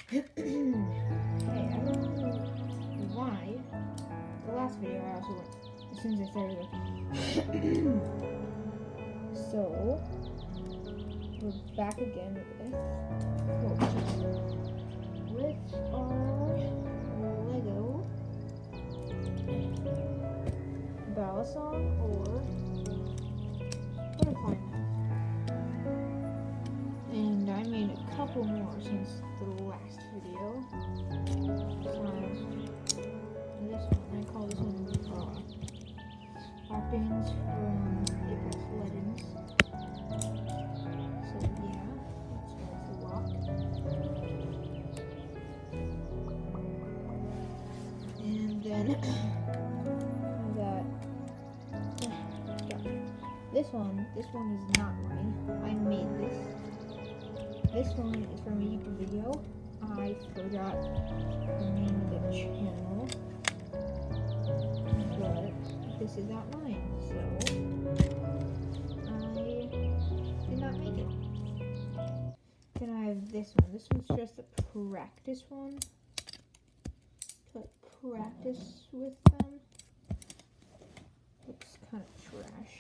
Hey, I don't know why. The last video I also went as soon as I started it. So we're back again with our Lego Balisong or Butterfly Knife. And I made a couple more since the last video. This one, I call this one Octanes from Apex Legends. So yeah, let's go for a walk. And then I got this one is not mine. I made this. This one is from a YouTube video. I forgot the name of the channel, but this is not mine, so I did not make it. Then I have this one. This one's just a practice one, to like practice with them. Looks kind of trash.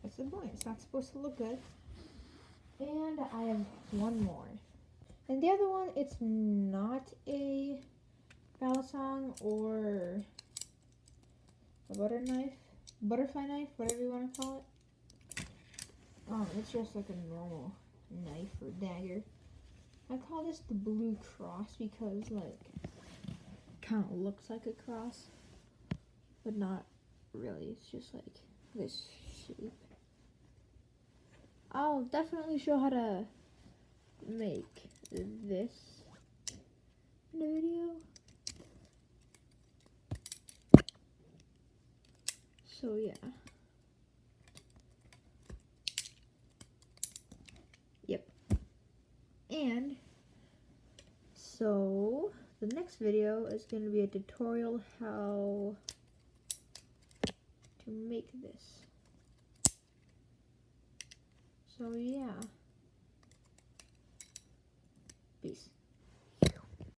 That's the point. It's not supposed to look good. And I have one more. And the other one, it's not a Balisong or a butterfly knife, whatever you want to call it. It's just like a normal knife or dagger. I call this the Blue Cross because, like, it kind of looks like a cross, but not really. It's just like this shape. I'll definitely show how to make this in a video. So yeah. Yep. And so the next video is going to be a tutorial how to make this. So yeah. Peace.